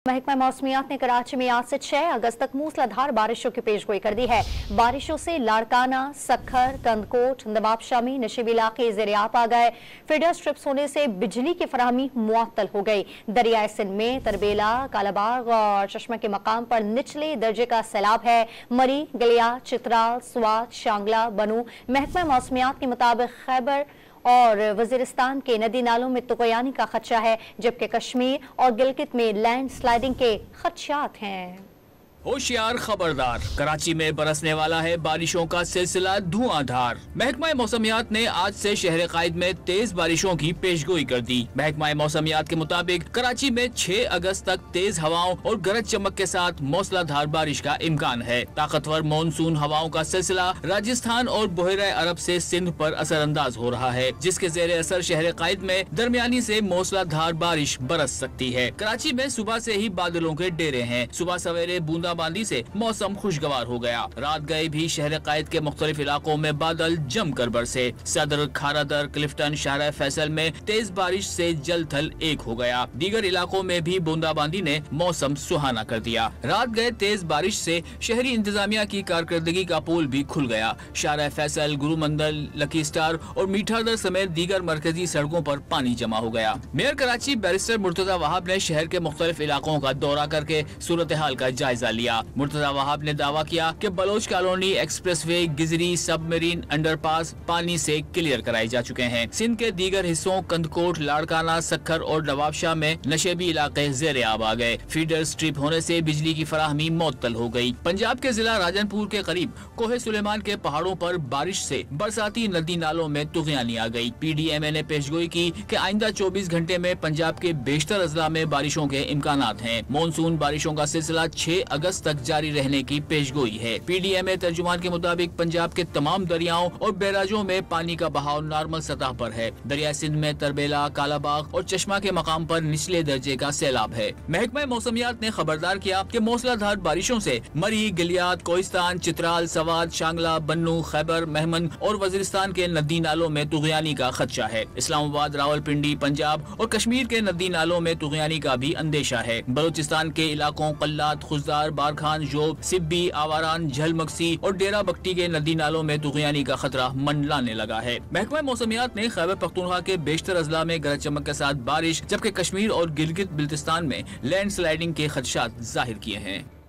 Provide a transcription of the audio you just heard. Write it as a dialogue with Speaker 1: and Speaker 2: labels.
Speaker 1: महकमा मौसमियात ने कराची में आज से 6 अगस्त तक मूसलाधार बारिशों की पेशगोई कर दी है। बारिशों से लाड़काना, सक्खर, कंदकोट, नवाबशाह में नशीबी इलाके ज़ेर-ए-आब आ गए। फीडर स्ट्रिप्स होने से बिजली की फराहमी मुअत्तल हो गई। दरियाए सिंध में तरबेला, कालाबाग और चश्मा के मकाम पर निचले दर्जे का सैलाब है। मरी, गलिया, चित्राल, स्वात, शांगला, बनू। महकमा मौसमियात के मुताबिक खैबर और वजीरिस्तान के नदी नालों में तुग़यानी का खदशा है, जबकि कश्मीर और गिलगित में लैंड स्लाइडिंग के खदशात हैं।
Speaker 2: होशियार खबरदार, कराची में बरसने वाला है बारिशों का सिलसिला धुआंधार। महकमा मौसमियात ने आज से शहर कायद में तेज बारिशों की पेशगोई कर दी। महकमा मौसमियात के मुताबिक कराची में 6 अगस्त तक तेज हवाओं और गरज चमक के साथ मौसलाधार बारिश का इम्कान है। ताकतवर मानसून हवाओं का सिलसिला राजस्थान और बहरे अरब से सिंध पर असरअंदाज हो रहा है, जिसके जेर असर शहर कायद में दरमियानी से मौसलाधार बारिश बरस सकती है। कराची में सुबह से ही बादलों के डेरे हैं। सुबह सवेरे बूंदाबांदी से मौसम खुशगवार हो गया। रात गए भी शहर कायद के मुख्तलिफ इलाकों में बादल जमकर बरसे। सदर, खारादर, क्लिफ्टन, शाहरा फैसल में तेज बारिश से जल थल एक हो गया। दीगर इलाकों में भी बूंदाबांदी ने मौसम सुहाना कर दिया। रात गए तेज बारिश से शहरी इंतजामिया की कारकर्दगी का पोल भी खुल गया। शाहरा फैसल, गुरुमंदल, लकी स्टार और मीठादर समेत दीगर मरकजी सड़कों पर पानी जमा हो गया। मेयर कराची बैरिस्टर मुर्तजा वहाब ने शहर के मुख्तलिफ इलाकों का दौरा करके सूरत हाल का जायजा लिया। मुर्तजा वहाब ने दावा किया कि Baloch colony, expressway, Gizri, submarine underpass पानी से क्लियर कराए जा चुके हैं। सिंध के दीगर हिस्सों कंदकोट, लाड़काना, सक्खर और नवाबशाह में नशेबी इलाके ज़ेर-ए-आब आ गए। फीडर स्ट्रिप होने से बिजली की फराहमी मुअत्तल हो गई। पंजाब के जिला राजनपुर के करीब कोहे सुलेमान के पहाड़ों पर बारिश से बरसाती नदी नालों में तुग़यानी आ गई। PDMA ने पेशगोई की कि आइंदा 24 घंटे में पंजाब के बेशतर अजला में बारिशों के इम्कानात हैं। मानसून बारिशों का सिलसिला 6 अगस्त तक जारी रहने की पेशगोई है। PDMA तर्जुमान के मुताबिक पंजाब के तमाम दरियाओं और बैराजों में पानी का बहाव नॉर्मल सतह पर है। दरिया सिंध में तरबेला, कालाबाग और चश्मा के मकाम पर निचले दर्जे का सैलाब है। महकमा मौसमियात ने खबरदार किया कि मौसलाधार बारिशों से मरी, गिलियात, कोहिस्तान, चित्राल, सवाद, शांगला, बन्नू, खैबर, मेहमन और वजीरिस्तान के नदी नालों में तुग़यानी का खदशा है। इस्लामाबाद, रावलपिंडी, पंजाब और कश्मीर के नदी नालों में तुग़यानी का भी अंदेशा है। बलूचिस्तान के इलाकों कल्लात, खुजदार, बारखान, जोब, सिब्बी, आवारान, झलमक्सी और डेरा बख्ती के नदी नालों में तुग़यानी का खतरा मंडलाने लगा है। महकमा मौसमियात ने खैबर पख्तूनख्वा के बेशतर अजला में गरज चमक के साथ बारिश, जबकि कश्मीर और गिलगित बिल्तिस्तान में लैंड स्लाइडिंग के खदशात जाहिर किए हैं।